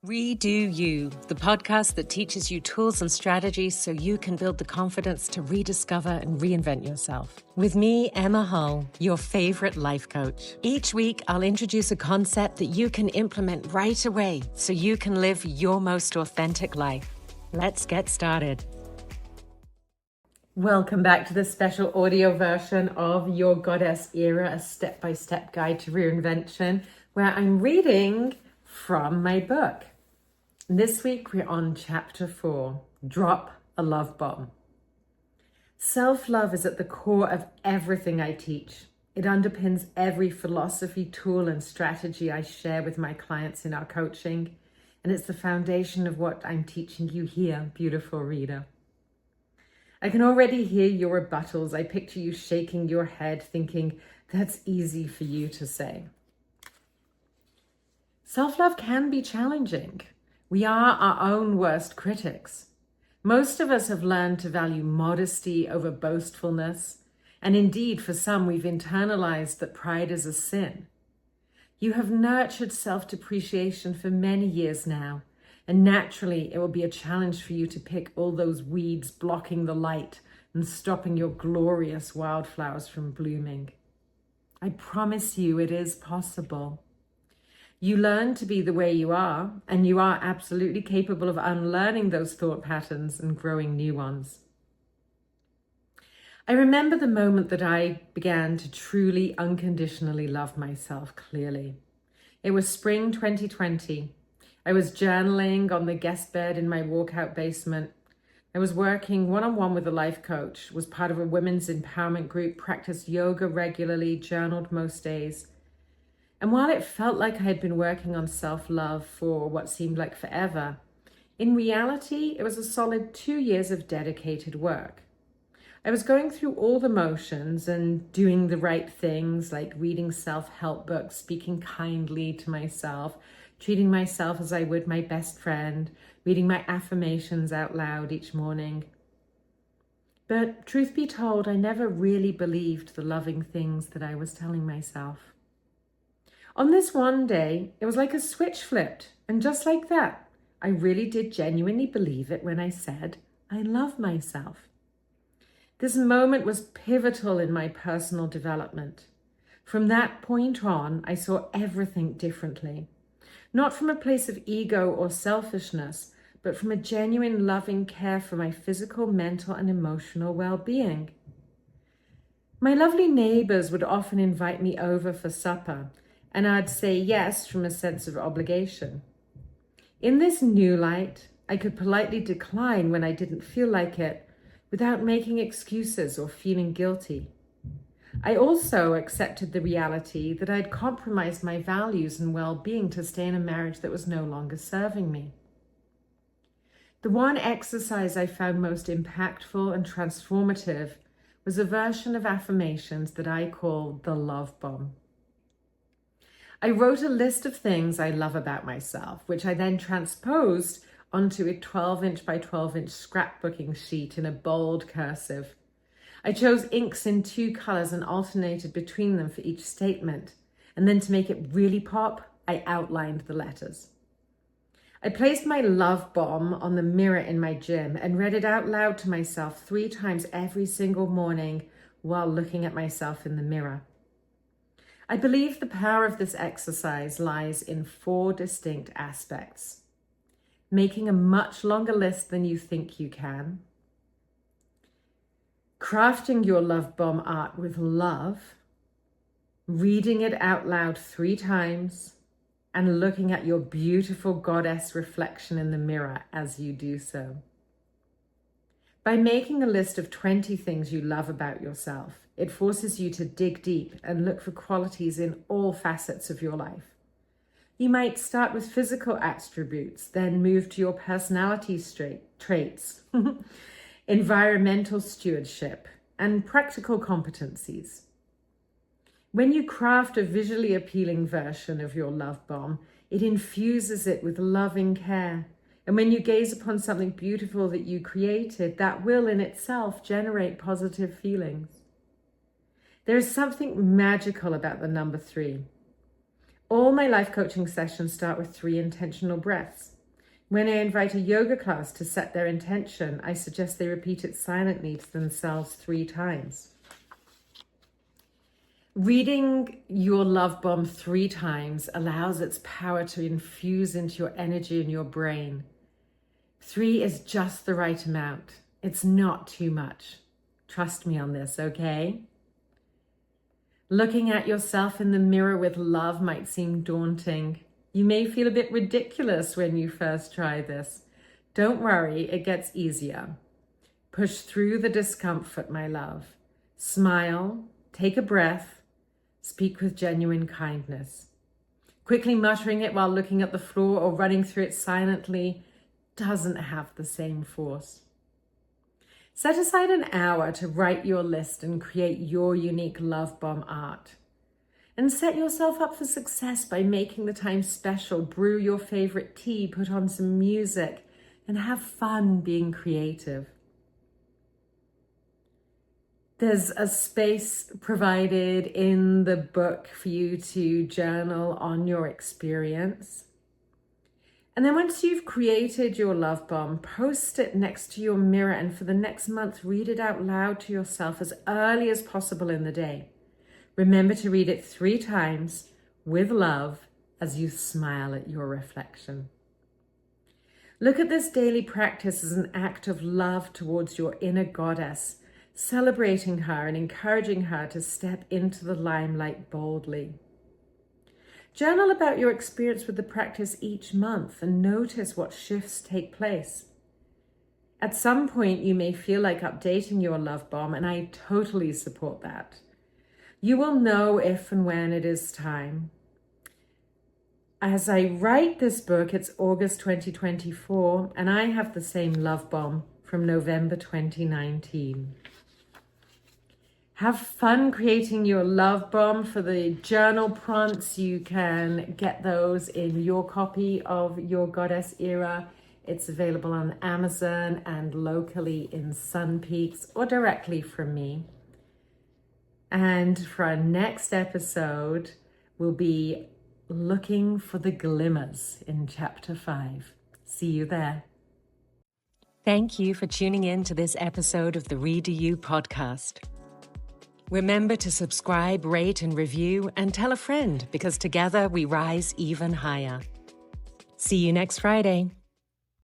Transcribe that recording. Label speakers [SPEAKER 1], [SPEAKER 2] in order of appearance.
[SPEAKER 1] Redo You, the podcast that teaches you tools and strategies so you can build the confidence to rediscover and reinvent yourself. With me, Emma Hull, your favorite life coach. Each week, I'll introduce a concept that you can implement right away so you can live your most authentic life. Let's get started. Welcome back to the special audio version of Your Goddess Era, a step-by-step guide to reinvention, where I'm reading from my book. This week we're on chapter 4, Drop a Love Bomb. Self-love is at the core of everything I teach. It underpins every philosophy, tool, and strategy I share with my clients in our coaching, and it's the foundation of what I'm teaching you here, beautiful reader. I can already hear your rebuttals. I picture you shaking your head, thinking that's easy for you to say. Self-love can be challenging. We are our own worst critics. Most of us have learned to value modesty over boastfulness, and indeed, for some, we've internalized that pride is a sin. You have nurtured self-depreciation for many years now, and naturally, it will be a challenge for you to pick all those weeds blocking the light and stopping your glorious wildflowers from blooming. I promise you it is possible. You learn to be the way you are, and you are absolutely capable of unlearning those thought patterns and growing new ones. I remember the moment that I began to truly, unconditionally love myself clearly. It was spring 2020. I was journaling on the guest bed in my walkout basement. I was working one-on-one with a life coach, was part of a women's empowerment group, practiced yoga regularly, journaled most days. And while it felt like I had been working on self-love for what seemed like forever, in reality, it was a solid 2 years of dedicated work. I was going through all the motions and doing the right things, like reading self-help books, speaking kindly to myself, treating myself as I would my best friend, reading my affirmations out loud each morning. But truth be told, I never really believed the loving things that I was telling myself. On this one day, it was like a switch flipped, and just like that, I really did genuinely believe it when I said, I love myself. This moment was pivotal in my personal development. From that point on, I saw everything differently. Not from a place of ego or selfishness, but from a genuine loving care for my physical, mental, and emotional well-being. My lovely neighbors would often invite me over for supper, and I'd say yes from a sense of obligation. In this new light, I could politely decline when I didn't feel like it without making excuses or feeling guilty. I also accepted the reality that I'd compromised my values and well-being to stay in a marriage that was no longer serving me. The one exercise I found most impactful and transformative was a version of affirmations that I call the love bomb. I wrote a list of things I love about myself, which I then transposed onto a 12-inch by 12-inch scrapbooking sheet in a bold cursive. I chose inks in 2 colors and alternated between them for each statement. And then to make it really pop, I outlined the letters. I placed my love bomb on the mirror in my gym and read it out loud to myself 3 times every single morning while looking at myself in the mirror. I believe the power of this exercise lies in 4 distinct aspects. Making a much longer list than you think you can. Crafting your love bomb art with love. Reading it out loud 3 times. And looking at your beautiful goddess reflection in the mirror as you do so. By making a list of 20 things you love about yourself, it forces you to dig deep and look for qualities in all facets of your life. You might start with physical attributes, then move to your personality traits, environmental stewardship, and practical competencies. When you craft a visually appealing version of your love bomb, it infuses it with loving care. And when you gaze upon something beautiful that you created, that will in itself generate positive feelings. There is something magical about the number 3. All my life coaching sessions start with 3 intentional breaths. When I invite a yoga class to set their intention, I suggest they repeat it silently to themselves 3 times. Reading your love bomb 3 times allows its power to infuse into your energy and your brain. 3 is just the right amount. It's not too much. Trust me on this, okay? Looking at yourself in the mirror with love might seem daunting. You may feel a bit ridiculous when you first try this. Don't worry, it gets easier. Push through the discomfort, my love. Smile, take a breath, speak with genuine kindness. Quickly muttering it while looking at the floor or running through it silently doesn't have the same force. Set aside an hour to write your list and create your unique love bomb art. And set yourself up for success by making the time special. Brew your favorite tea, put on some music, and have fun being creative. There's a space provided in the book for you to journal on your experience. And then once you've created your love bomb, post it next to your mirror, and for the next month, read it out loud to yourself as early as possible in the day. Remember to read it 3 times with love as you smile at your reflection. Look at this daily practice as an act of love towards your inner goddess, celebrating her and encouraging her to step into the limelight boldly. Journal about your experience with the practice each month and notice what shifts take place. At some point, you may feel like updating your love bomb, and I totally support that. You will know if and when it is time. As I write this book, it's August 2024, and I have the same love bomb from November 2019. Have fun creating your love bomb. For the journal prompts, you can get those in your copy of Your Goddess Era. It's available on Amazon and locally in Sun Peaks or directly from me. And for our next episode, we'll be looking for the glimmers in Chapter 5. See you there.
[SPEAKER 2] Thank you for tuning in to this episode of the Redo You podcast. Remember to subscribe, rate, and review, and tell a friend, because together we rise even higher. See you next Friday.